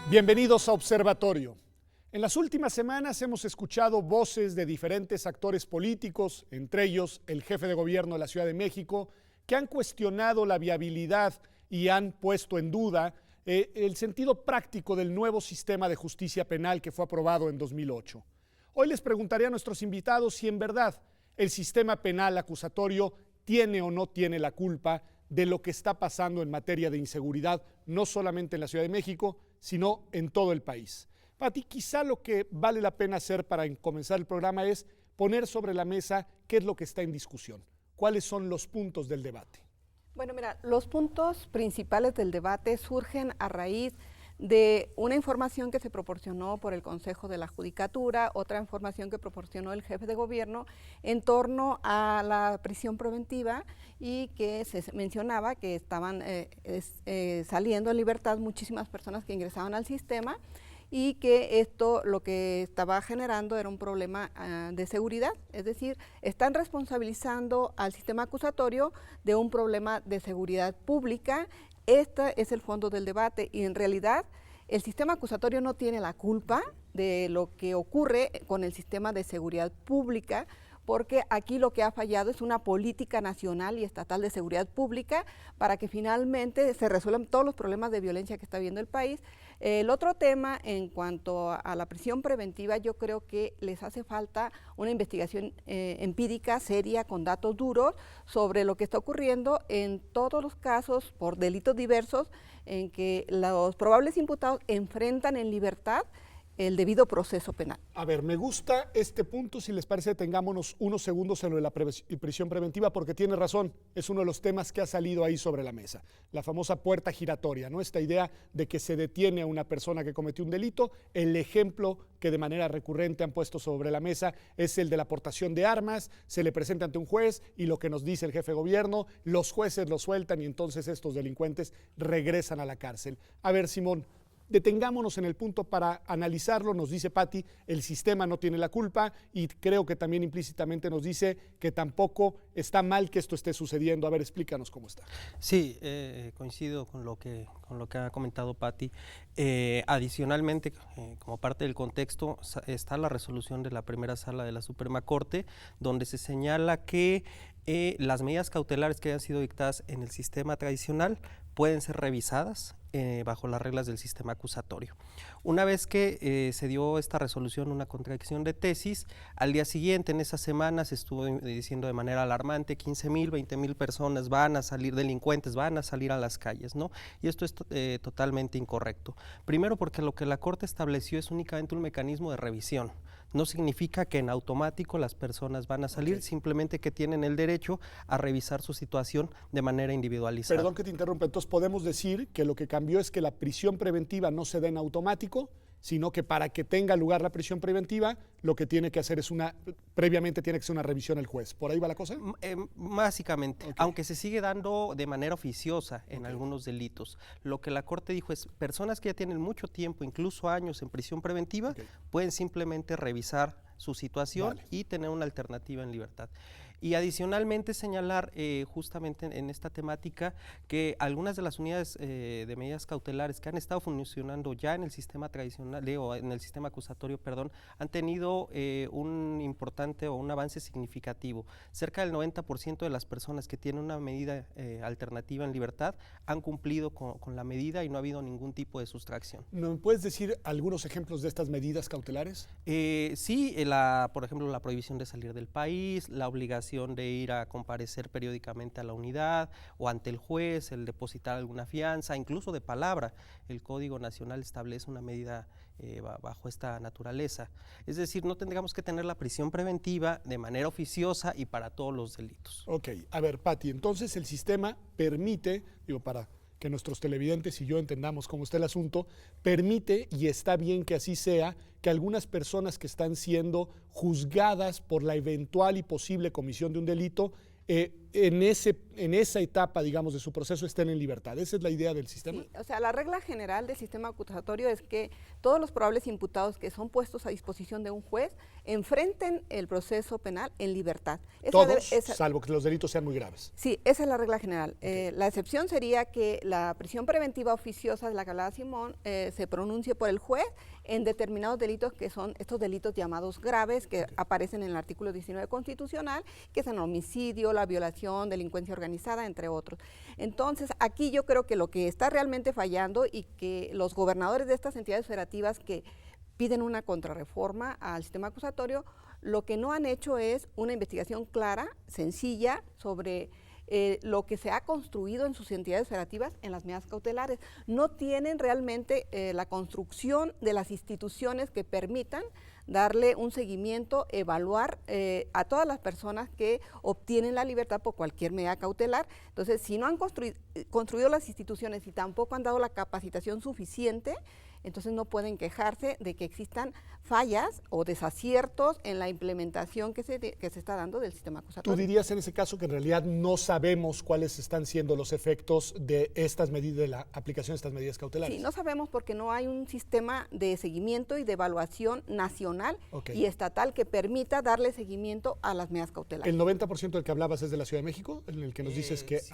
Bienvenidos a Observatorio. En las últimas semanas hemos escuchado voces de diferentes actores políticos, entre ellos el jefe de gobierno de la Ciudad de México, que han cuestionado la viabilidad y han puesto en duda el sentido práctico del nuevo sistema de justicia penal que fue aprobado en 2008. Hoy les preguntaré a nuestros invitados si en verdad el sistema penal acusatorio tiene o no tiene la culpa de lo que está pasando en materia de inseguridad, no solamente en la Ciudad de México, sino en todo el país. Pati, quizá lo que vale la pena hacer para comenzar el programa es poner sobre la mesa qué es lo que está en discusión, cuáles son los puntos del debate. Bueno, mira, los puntos principales del debate surgen a raíz de una información que se proporcionó por el Consejo de la Judicatura, otra información que proporcionó el jefe de gobierno en torno a la prisión preventiva y que se mencionaba que estaban saliendo en libertad muchísimas personas que ingresaban al sistema y que esto lo que estaba generando era un problema de seguridad, es decir, están responsabilizando al sistema acusatorio de un problema de seguridad pública. Este es el fondo del debate y en realidad el sistema acusatorio no tiene la culpa de lo que ocurre con el sistema de seguridad pública, porque aquí lo que ha fallado es una política nacional y estatal de seguridad pública para que finalmente se resuelvan todos los problemas de violencia que está viviendo el país. El otro tema, en cuanto a la prisión preventiva, yo creo que les hace falta una investigación empírica, seria, con datos duros, sobre lo que está ocurriendo en todos los casos por delitos diversos en que los probables imputados enfrentan en libertad el debido proceso penal. A ver, me gusta este punto, si les parece, tengámonos unos segundos en lo de la prisión preventiva, porque tiene razón, es uno de los temas que ha salido ahí sobre la mesa. La famosa puerta giratoria, ¿no? Esta idea de que se detiene a una persona que cometió un delito. El ejemplo que de manera recurrente han puesto sobre la mesa es el de la aportación de armas, se le presenta ante un juez y lo que nos dice el jefe de gobierno, los jueces lo sueltan y entonces estos delincuentes regresan a la cárcel. A ver, Simón, detengámonos en el punto para analizarlo. Nos dice Pati, el sistema no tiene la culpa y creo que también implícitamente nos dice que tampoco está mal que esto esté sucediendo. A ver, explícanos cómo está. Sí, coincido con lo que ha comentado Pati. Adicionalmente, como parte del contexto, está la resolución de la primera sala de la Suprema Corte, donde se señala que las medidas cautelares que hayan sido dictadas en el sistema tradicional pueden ser revisadas bajo las reglas del sistema acusatorio. Una vez que se dio esta resolución, una contradicción de tesis, al día siguiente, en esa semana, se estuvo diciendo de manera alarmante, 15,000, 20,000 personas van a salir, delincuentes van a salir a las calles, ¿no? Y esto es totalmente incorrecto. Primero porque lo que la Corte estableció es únicamente un mecanismo de revisión. No significa que en automático las personas van a salir, simplemente que tienen el derecho a revisar su situación de manera individualizada. Perdón que te interrumpa, entonces podemos decir que lo que cambió es que la prisión preventiva no se da en automático, sino que para que tenga lugar la prisión preventiva, lo que tiene que hacer es previamente tiene que ser una revisión el juez. ¿Por ahí va la cosa? Básicamente, aunque se sigue dando de manera oficiosa en algunos delitos. Lo que la Corte dijo es, personas que ya tienen mucho tiempo, incluso años en prisión preventiva, pueden simplemente revisar su situación y tener una alternativa en libertad. Y adicionalmente señalar justamente en esta temática que algunas de las unidades de medidas cautelares que han estado funcionando ya en el sistema tradicional o en el sistema acusatorio, han tenido un importante o un avance significativo. Cerca del 90% de las personas que tienen una medida alternativa en libertad han cumplido con la medida y no ha habido ningún tipo de sustracción. ¿Me puedes decir algunos ejemplos de estas medidas cautelares? Sí, por ejemplo, la prohibición de salir del país, la obligación de ir a comparecer periódicamente a la unidad o ante el juez, el depositar alguna fianza, incluso de palabra. El Código Nacional establece una medida bajo esta naturaleza. Es decir, no tendríamos que tener la prisión preventiva de manera oficiosa y para todos los delitos. Ok, a ver, Pati, entonces el sistema permite, para que nuestros televidentes y yo entendamos cómo está el asunto, permite, y está bien que así sea, que algunas personas que están siendo juzgadas por la eventual y posible comisión de un delito en esa etapa, digamos, de su proceso estén en libertad. ¿Esa es la idea del sistema? Sí, o sea, la regla general del sistema acusatorio es que todos los probables imputados que son puestos a disposición de un juez enfrenten el proceso penal en libertad. Todos, salvo que los delitos sean muy graves. Sí, esa es la regla general. La excepción sería que la prisión preventiva oficiosa de la que hablaba Simón se pronuncie por el juez en determinados delitos que son estos delitos llamados graves que aparecen en el artículo 19 constitucional, que son homicidio, la violación, delincuencia organizada, entre otros. Entonces, aquí yo creo que lo que está realmente fallando y que los gobernadores de estas entidades federativas que piden una contrarreforma al sistema acusatorio, lo que no han hecho es una investigación clara, sencilla, sobre lo que se ha construido en sus entidades federativas en las medidas cautelares. No tienen realmente la construcción de las instituciones que permitan darle un seguimiento, evaluar a todas las personas que obtienen la libertad por cualquier medida cautelar. Entonces, si no han construido las instituciones y tampoco han dado la capacitación suficiente, entonces no pueden quejarse de que existan fallas o desaciertos en la implementación que se está dando del sistema acusatorio. ¿Tú dirías en ese caso que en realidad no sabemos cuáles están siendo los efectos de estas medidas, de la aplicación de estas medidas cautelares? Sí, no sabemos porque no hay un sistema de seguimiento y de evaluación nacional y estatal que permita darle seguimiento a las medidas cautelares. ¿El 90% del que hablabas es de la Ciudad de México, en el que nos dices que, sí,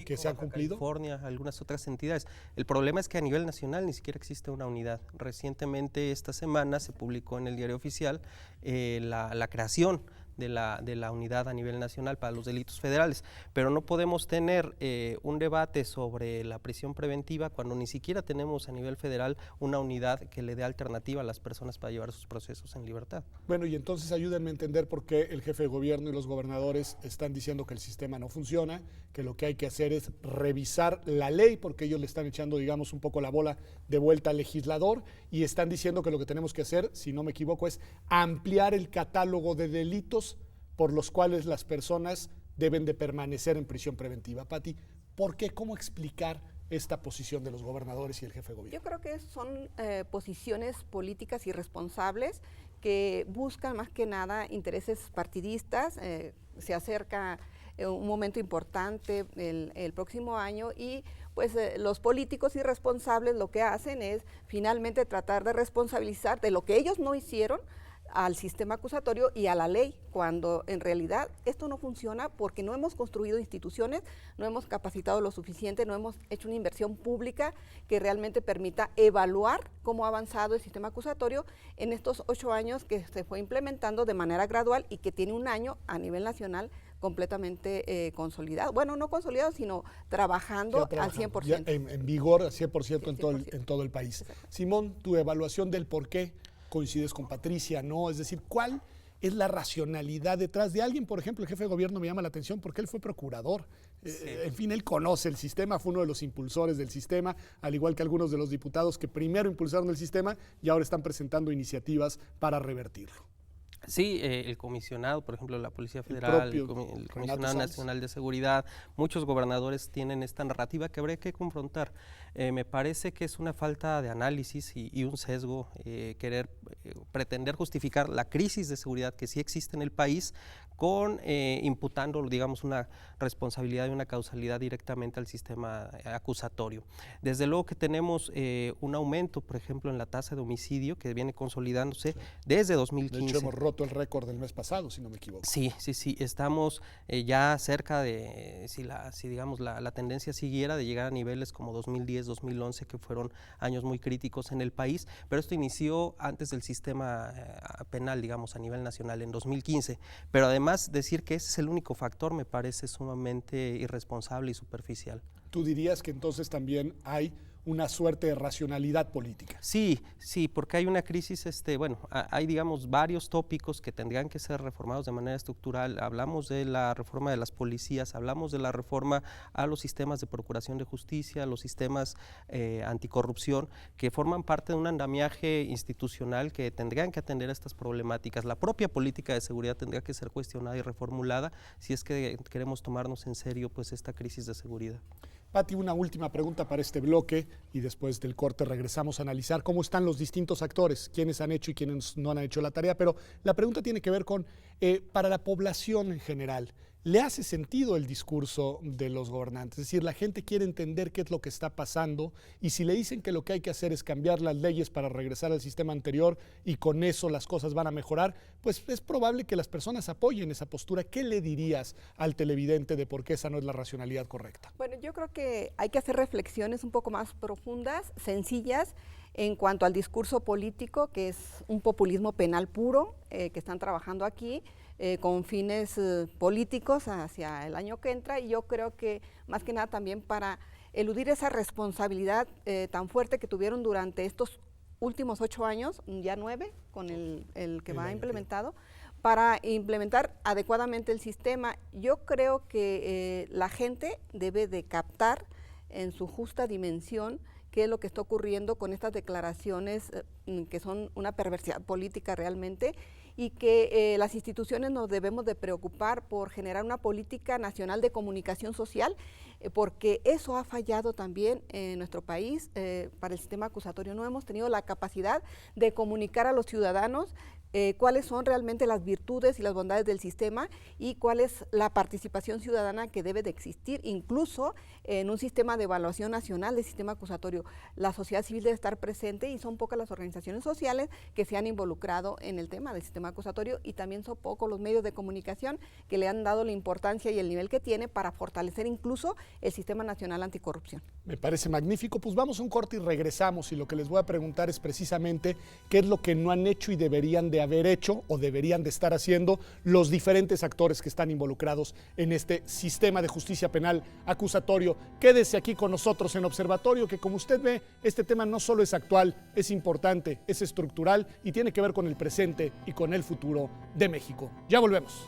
que se han cumplido? California, algunas otras entidades. El problema es que a nivel nacional ni siquiera existe una unidad. Recientemente, esta semana, se publicó en el Diario Oficial la creación de la unidad a nivel nacional para los delitos federales, pero no podemos tener un debate sobre la prisión preventiva cuando ni siquiera tenemos a nivel federal una unidad que le dé alternativa a las personas para llevar sus procesos en libertad. Bueno, y entonces ayúdenme a entender por qué el jefe de gobierno y los gobernadores están diciendo que el sistema no funciona, que lo que hay que hacer es revisar la ley, porque ellos le están echando, digamos, un poco la bola de vuelta al legislador, y están diciendo que lo que tenemos que hacer, si no me equivoco, es ampliar el catálogo de delitos por los cuales las personas deben de permanecer en prisión preventiva. Pati, ¿por qué? ¿Cómo explicar esta posición de los gobernadores y el jefe de gobierno? Yo creo que son posiciones políticas irresponsables que buscan más que nada intereses partidistas. Se acerca un momento importante el próximo año y pues los políticos irresponsables lo que hacen es finalmente tratar de responsabilizar de lo que ellos no hicieron al sistema acusatorio y a la ley, cuando en realidad esto no funciona porque no hemos construido instituciones, no hemos capacitado lo suficiente, no hemos hecho una inversión pública que realmente permita evaluar cómo ha avanzado el sistema acusatorio en estos 8 años que se fue implementando de manera gradual y que tiene un año a nivel nacional completamente consolidado. Bueno, no consolidado, sino trabajando al 100%. En vigor al 100% en todo el país. Simón, tu evaluación del por qué coincides con Patricia, ¿no? Es decir, ¿cuál es la racionalidad detrás de alguien? Por ejemplo, el jefe de gobierno me llama la atención porque él fue procurador. Sí. En fin, él conoce el sistema, fue uno de los impulsores del sistema, al igual que algunos de los diputados que primero impulsaron el sistema y ahora están presentando iniciativas para revertirlo. Sí, el comisionado, por ejemplo, de la Policía Federal, el comisionado nacional de seguridad, muchos gobernadores tienen esta narrativa que habría que confrontar. Me parece que es una falta de análisis y un sesgo pretender justificar la crisis de seguridad que sí existe en el país con imputando, digamos, una responsabilidad y una causalidad directamente al sistema acusatorio. Desde luego que tenemos un aumento, por ejemplo, en la tasa de homicidio que viene consolidándose desde 2015. De hecho, hemos roto el récord del mes pasado, si no me equivoco. Sí, estamos ya cerca de, si digamos la tendencia siguiera, de llegar a niveles como 2010, 2011, que fueron años muy críticos en el país, pero esto inició antes del sistema penal, digamos, a nivel nacional, en 2015, pero además decir que ese es el único factor me parece sumamente irresponsable y superficial. ¿Tú dirías que entonces también hay una suerte de racionalidad política? Sí, porque hay una crisis, hay digamos varios tópicos que tendrían que ser reformados de manera estructural. Hablamos de la reforma de las policías, hablamos de la reforma a los sistemas de procuración de justicia, a los sistemas anticorrupción, que forman parte de un andamiaje institucional que tendrían que atender a estas problemáticas. La propia política de seguridad tendría que ser cuestionada y reformulada si es que queremos tomarnos en serio pues esta crisis de seguridad. Pati, una última pregunta para este bloque y después del corte regresamos a analizar cómo están los distintos actores, quiénes han hecho y quiénes no han hecho la tarea, pero la pregunta tiene que ver con, para la población en general, le hace sentido el discurso de los gobernantes. Es decir, la gente quiere entender qué es lo que está pasando y si le dicen que lo que hay que hacer es cambiar las leyes para regresar al sistema anterior y con eso las cosas van a mejorar, pues es probable que las personas apoyen esa postura. ¿Qué le dirías al televidente de por qué esa no es la racionalidad correcta? Bueno, yo creo que hay que hacer reflexiones un poco más profundas, sencillas, en cuanto al discurso político, que es un populismo penal puro, que están trabajando aquí, con fines políticos hacia el año que entra, y yo creo que más que nada también para eludir esa responsabilidad tan fuerte que tuvieron durante estos últimos 8 años, ya 9, con el que va implementado, para implementar adecuadamente el sistema. Yo creo que la gente debe de captar en su justa dimensión qué es lo que está ocurriendo con estas declaraciones que son una perversidad política realmente, y que las instituciones nos debemos de preocupar por generar una política nacional de comunicación social, porque eso ha fallado también en nuestro país. Para el sistema acusatorio no hemos tenido la capacidad de comunicar a los ciudadanos cuáles son realmente las virtudes y las bondades del sistema y cuál es la participación ciudadana que debe de existir, incluso en un sistema de evaluación nacional del sistema acusatorio. La sociedad civil debe estar presente y son pocas las organizaciones sociales que se han involucrado en el tema del sistema acusatorio, y también son pocos los medios de comunicación que le han dado la importancia y el nivel que tiene para fortalecer incluso el sistema nacional anticorrupción. Me parece magnífico. Pues vamos a un corte y regresamos, y lo que les voy a preguntar es precisamente qué es lo que no han hecho y deberían de haber hecho o deberían de estar haciendo los diferentes actores que están involucrados en este sistema de justicia penal acusatorio. Quédese aquí con nosotros en Observatorio, que como usted ve, este tema no solo es actual, es importante, es estructural y tiene que ver con el presente y con el futuro de México. Ya volvemos.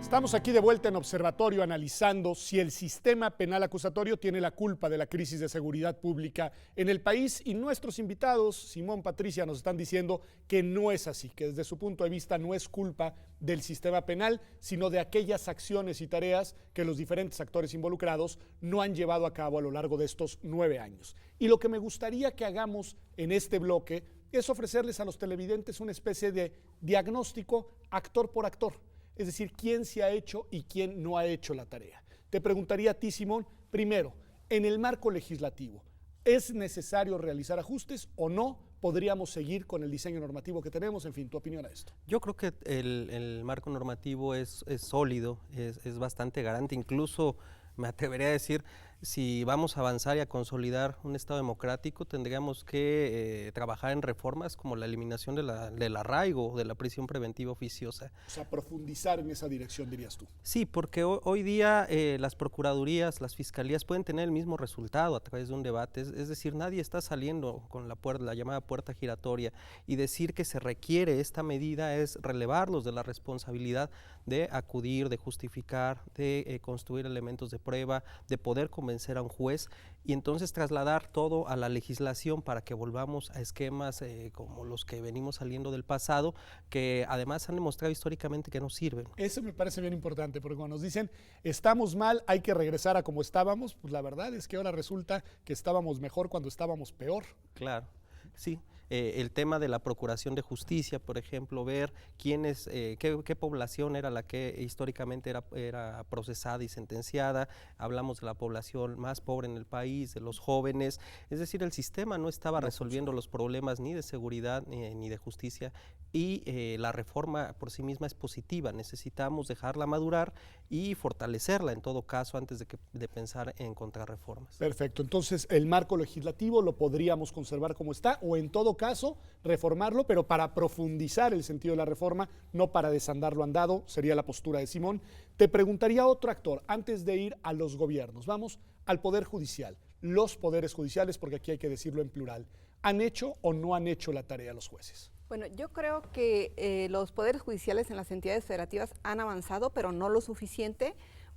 Estamos aquí de vuelta en Observatorio analizando si el sistema penal acusatorio tiene la culpa de la crisis de seguridad pública en el país, y nuestros invitados, Simón, Patricia, nos están diciendo que no es así, que desde su punto de vista no es culpa del sistema penal, sino de aquellas acciones y tareas que los diferentes actores involucrados no han llevado a cabo a lo largo de estos 9 años. Y lo que me gustaría que hagamos en este bloque es ofrecerles a los televidentes una especie de diagnóstico actor por actor. Es decir, quién se ha hecho y quién no ha hecho la tarea. Te preguntaría a ti, Simón, primero, en el marco legislativo, ¿es necesario realizar ajustes o no? ¿Podríamos seguir con el diseño normativo que tenemos? En fin, tu opinión a esto. Yo creo que el marco normativo es sólido, es bastante garante, incluso me atrevería a decir, si vamos a avanzar y a consolidar un Estado democrático, tendríamos que trabajar en reformas como la eliminación del arraigo, de la prisión preventiva oficiosa. O sea, profundizar en esa dirección, dirías tú. Sí, porque hoy día las procuradurías, las fiscalías pueden tener el mismo resultado a través de un debate, es decir, nadie está saliendo con la llamada puerta giratoria, y decir que se requiere esta medida es relevarlos de la responsabilidad de acudir, de justificar, de construir elementos de prueba, de poder convencer a un juez, y entonces trasladar todo a la legislación para que volvamos a esquemas como los que venimos saliendo del pasado, que además han demostrado históricamente que no sirven. Eso me parece bien importante, porque cuando nos dicen estamos mal, hay que regresar a como estábamos, pues la verdad es que ahora resulta que estábamos mejor cuando estábamos peor. Claro, sí. El tema de la procuración de justicia, por ejemplo, ver quiénes, qué población era la que históricamente era procesada y sentenciada. Hablamos de la población más pobre en el país, de los jóvenes. Es decir, el sistema no estaba resolviendo los problemas ni de seguridad ni de justicia, y la reforma por sí misma es positiva. Necesitamos dejarla madurar y fortalecerla en todo caso antes de pensar en contrarreformas. Perfecto, entonces el marco legislativo lo podríamos conservar como está, o en todo caso reformarlo, pero para profundizar el sentido de la reforma, no para desandar lo andado, sería la postura de Simón. Te preguntaría a otro actor, antes de ir a los gobiernos, vamos al Poder Judicial. Los poderes judiciales, porque aquí hay que decirlo en plural, ¿han hecho o no han hecho la tarea los jueces? Bueno, yo creo que los poderes judiciales en las entidades federativas han avanzado, pero no lo suficiente,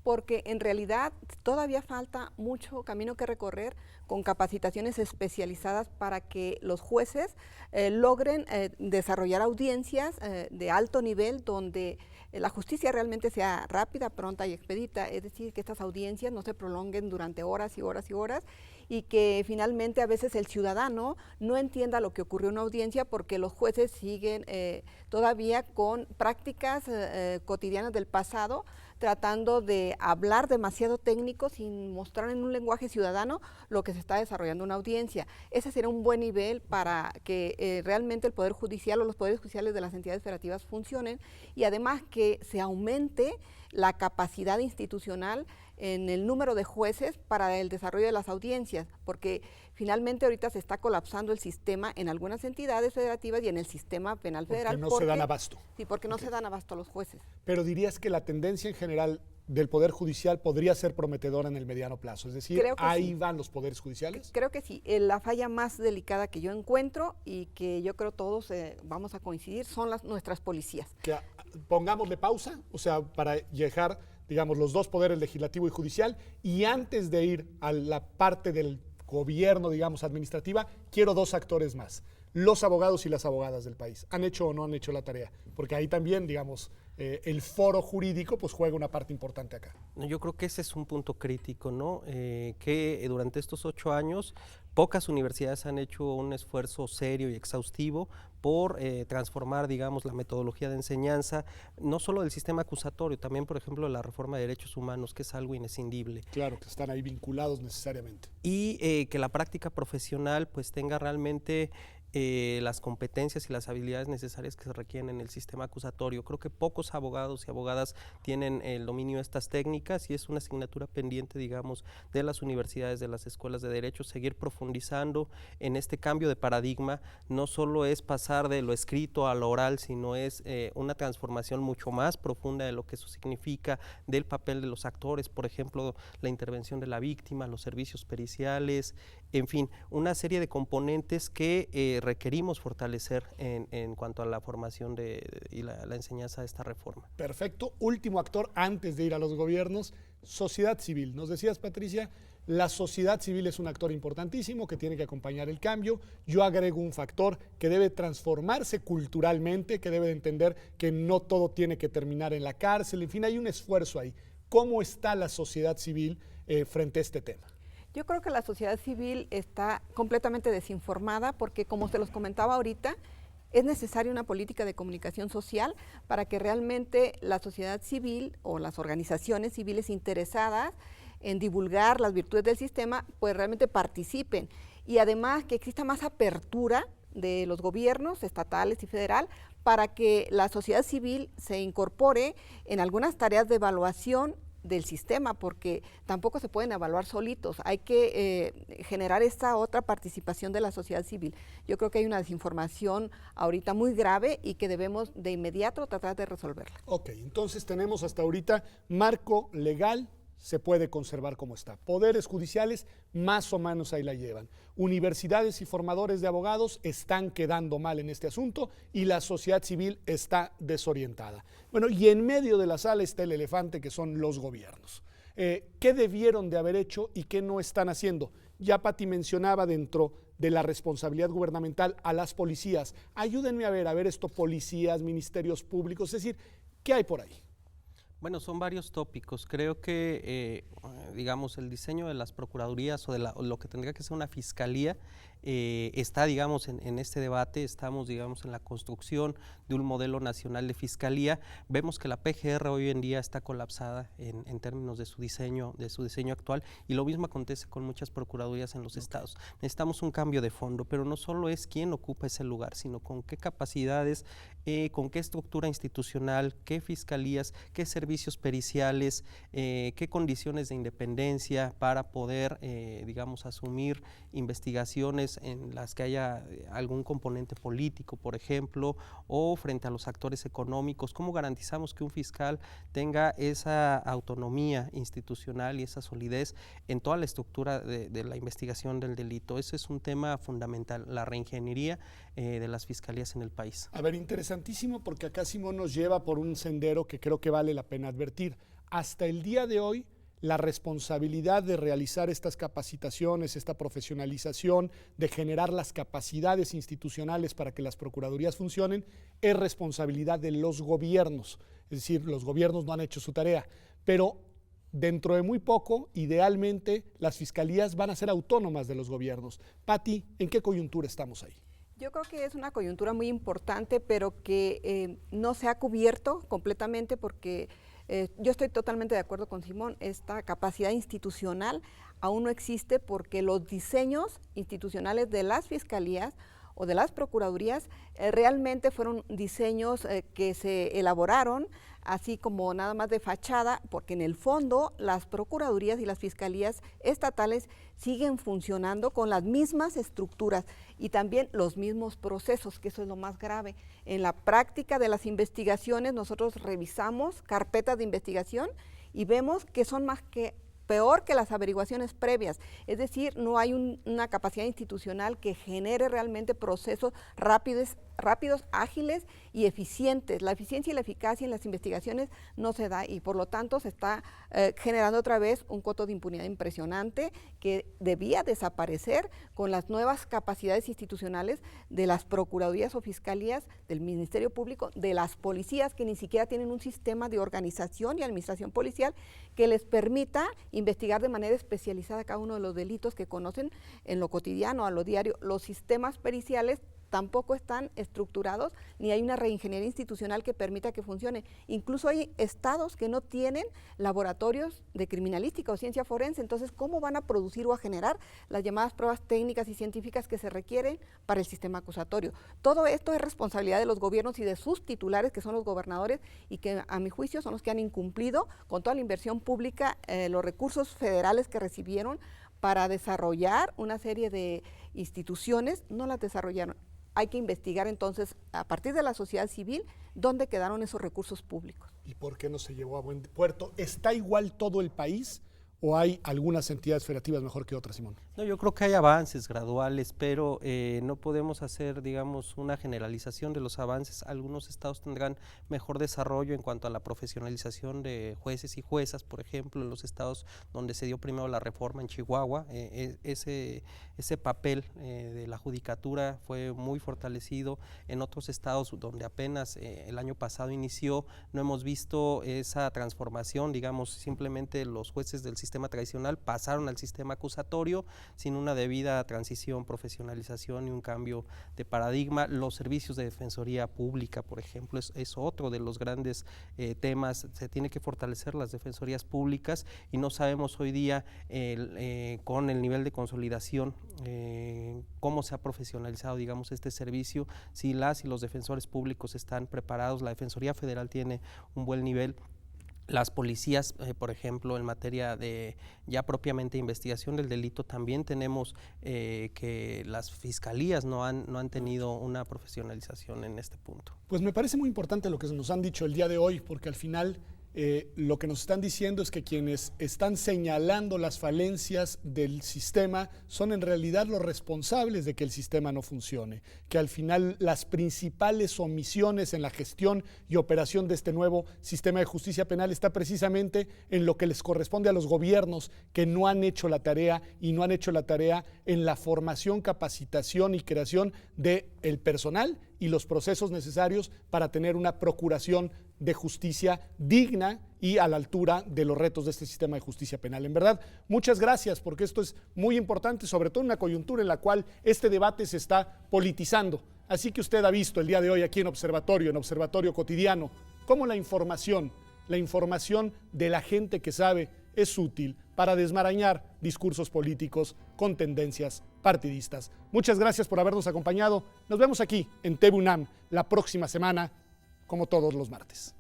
porque en realidad todavía falta mucho camino que recorrer con capacitaciones especializadas para que los jueces logren desarrollar audiencias de alto nivel donde la justicia realmente sea rápida, pronta y expedita, es decir, que estas audiencias no se prolonguen durante horas y horas y horas y que finalmente a veces el ciudadano no entienda lo que ocurrió en una audiencia porque los jueces siguen todavía con prácticas cotidianas del pasado, tratando de hablar demasiado técnico sin mostrar en un lenguaje ciudadano lo que se está desarrollando en una audiencia. Ese sería un buen nivel para que realmente el Poder Judicial o los poderes judiciales de las entidades federativas funcionen y además que se aumente la capacidad institucional en el número de jueces para el desarrollo de las audiencias, porque finalmente ahorita se está colapsando el sistema en algunas entidades federativas y en el sistema penal federal. Porque no se dan abasto. Sí, porque no se dan abasto a los jueces. Pero dirías que la tendencia en general del Poder Judicial podría ser prometedora en el mediano plazo, es decir, ahí van los poderes judiciales. Creo que sí. La falla más delicada que yo encuentro y que yo creo todos vamos a coincidir son nuestras policías. Pongámosle pausa, o sea, para llegar, digamos, los dos poderes, legislativo y judicial, y antes de ir a la parte del gobierno, digamos, administrativa, quiero dos actores más. Los abogados y las abogadas del país. ¿Han hecho o no han hecho la tarea? Porque ahí también, digamos, el foro jurídico pues juega una parte importante acá. Yo creo que ese es un punto crítico, ¿no? Que durante estos 8 años pocas universidades han hecho un esfuerzo serio y exhaustivo por transformar, digamos, la metodología de enseñanza, no solo del sistema acusatorio, también, por ejemplo, la reforma de derechos humanos, que es algo inescindible. Claro, que están ahí vinculados necesariamente. Y que la práctica profesional pues tenga realmente las competencias y las habilidades necesarias que se requieren en el sistema acusatorio. Creo que pocos abogados y abogadas tienen el dominio de estas técnicas y es una asignatura pendiente, digamos, de las universidades, de las escuelas de derecho, seguir profundizando en este cambio de paradigma. No solo es pasar de lo escrito a lo oral, sino es una transformación mucho más profunda de lo que eso significa, del papel de los actores, por ejemplo, la intervención de la víctima, los servicios periciales, en fin, una serie de componentes que requerimos fortalecer en cuanto a la formación y la enseñanza de esta reforma. Perfecto. Último actor antes de ir a los gobiernos, sociedad civil. Nos decías, Patricia, la sociedad civil es un actor importantísimo que tiene que acompañar el cambio. Yo agrego un factor que debe transformarse culturalmente, que debe de entender que no todo tiene que terminar en la cárcel. En fin, hay un esfuerzo ahí. ¿Cómo está la sociedad civil frente a este tema? Yo creo que la sociedad civil está completamente desinformada porque, como se los comentaba ahorita, es necesaria una política de comunicación social para que realmente la sociedad civil o las organizaciones civiles interesadas en divulgar las virtudes del sistema, pues realmente participen. Y además que exista más apertura de los gobiernos estatales y federal para que la sociedad civil se incorpore en algunas tareas de evaluación del sistema, porque tampoco se pueden evaluar solitos, hay que generar esta otra participación de la sociedad civil. Yo creo que hay una desinformación ahorita muy grave y que debemos de inmediato tratar de resolverla. Ok, entonces tenemos hasta ahorita marco legal, se puede conservar como está. Poderes judiciales más o menos ahí la llevan. Universidades y formadores de abogados están quedando mal en este asunto y la sociedad civil está desorientada. Bueno, y en medio de la sala está el elefante que son los gobiernos. ¿Qué debieron de haber hecho y qué no están haciendo? Ya Pati mencionaba dentro de la responsabilidad gubernamental a las policías. Ayúdenme a ver esto, policías, ministerios públicos, es decir, ¿qué hay por ahí? Bueno, son varios tópicos. Creo que, digamos, el diseño de las procuradurías o de lo que tendría que ser una fiscalía está, digamos, en este debate. Estamos, digamos, en la construcción de un modelo nacional de fiscalía. Vemos que la PGR hoy en día está colapsada en términos de su diseño actual, y lo mismo acontece con muchas procuradurías en los estados. Necesitamos un cambio de fondo, pero no solo es quién ocupa ese lugar, sino con qué capacidades, con qué estructura institucional, qué fiscalías, qué servicios periciales, qué condiciones de independencia para poder, digamos, asumir investigaciones en las que haya algún componente político, por ejemplo, o frente a los actores económicos. ¿Cómo garantizamos que un fiscal tenga esa autonomía institucional y esa solidez en toda la estructura de la investigación del delito? Ese es un tema fundamental, la reingeniería de las fiscalías en el país. A ver, interesantísimo, porque acá Simón nos lleva por un sendero que creo que vale la pena advertir. hasta el día de hoy la responsabilidad de realizar estas capacitaciones, esta profesionalización, de generar las capacidades institucionales para que las procuradurías funcionen, es responsabilidad de los gobiernos. Es decir, los gobiernos no han hecho su tarea, pero dentro de muy poco, idealmente, las fiscalías van a ser autónomas de los gobiernos. Pati, ¿en qué coyuntura estamos ahí? Yo creo que es una coyuntura muy importante, pero que no se ha cubierto completamente porque yo estoy totalmente de acuerdo con Simón, esta capacidad institucional aún no existe porque los diseños institucionales de las fiscalías o de las procuradurías realmente fueron diseños que se elaboraron así como nada más de fachada, porque en el fondo las procuradurías y las fiscalías estatales siguen funcionando con las mismas estructuras y también los mismos procesos, que eso es lo más grave. En la práctica de las investigaciones nosotros revisamos carpetas de investigación y vemos que son peor que las averiguaciones previas, es decir, no hay una capacidad institucional que genere realmente procesos rápidos, ágiles y eficientes. La eficiencia y la eficacia en las investigaciones no se da y por lo tanto se está generando otra vez un coto de impunidad impresionante que debía desaparecer con las nuevas capacidades institucionales de las procuradurías o fiscalías, del Ministerio Público, de las policías que ni siquiera tienen un sistema de organización y administración policial que les permita investigar de manera especializada cada uno de los delitos que conocen en lo cotidiano, a lo diario. Los sistemas periciales tampoco están estructurados, ni hay una reingeniería institucional que permita que funcione. Incluso hay estados que no tienen laboratorios de criminalística o ciencia forense, entonces, ¿cómo van a producir o a generar las llamadas pruebas técnicas y científicas que se requieren para el sistema acusatorio? Todo esto es responsabilidad de los gobiernos y de sus titulares, que son los gobernadores, y que a mi juicio son los que han incumplido con toda la inversión pública, los recursos federales que recibieron para desarrollar una serie de instituciones, no las desarrollaron. Hay que investigar entonces, a partir de la sociedad civil, dónde quedaron esos recursos públicos. ¿Y por qué no se llevó a buen puerto? ¿Está igual todo el país o hay algunas entidades federativas mejor que otras, Simón? No, yo creo que hay avances graduales, pero no podemos hacer, digamos, una generalización de los avances. Algunos estados tendrán mejor desarrollo en cuanto a la profesionalización de jueces y juezas, por ejemplo, en los estados donde se dio primero la reforma en Chihuahua, ese papel de la judicatura fue muy fortalecido. En otros estados donde apenas el año pasado inició, no hemos visto esa transformación, digamos, simplemente los jueces del sistema tradicional pasaron al sistema acusatorio sin una debida transición, profesionalización y un cambio de paradigma. Los servicios de defensoría pública, por ejemplo, es otro de los grandes temas. Se tiene que fortalecer las defensorías públicas y no sabemos hoy día con el nivel de consolidación cómo se ha profesionalizado, digamos, este servicio, si las y los defensores públicos están preparados. La Defensoría Federal tiene un buen nivel. Las policías, por ejemplo, en materia de ya propiamente investigación del delito, también tenemos que las fiscalías no han tenido una profesionalización en este punto. Pues me parece muy importante lo que nos han dicho el día de hoy, porque al final lo que nos están diciendo es que quienes están señalando las falencias del sistema son en realidad los responsables de que el sistema no funcione, que al final las principales omisiones en la gestión y operación de este nuevo sistema de justicia penal está precisamente en lo que les corresponde a los gobiernos, que no han hecho la tarea y no han hecho la tarea en la formación, capacitación y creación del personal y los procesos necesarios para tener una procuración de justicia digna y a la altura de los retos de este sistema de justicia penal. En verdad, muchas gracias, porque esto es muy importante, sobre todo en una coyuntura en la cual este debate se está politizando. Así que usted ha visto el día de hoy aquí en Observatorio Cotidiano, cómo la información de la gente que sabe es útil para desmarañar discursos políticos con tendencias partidistas. Muchas gracias por habernos acompañado. Nos vemos aquí en TV UNAM la próxima semana, como todos los martes.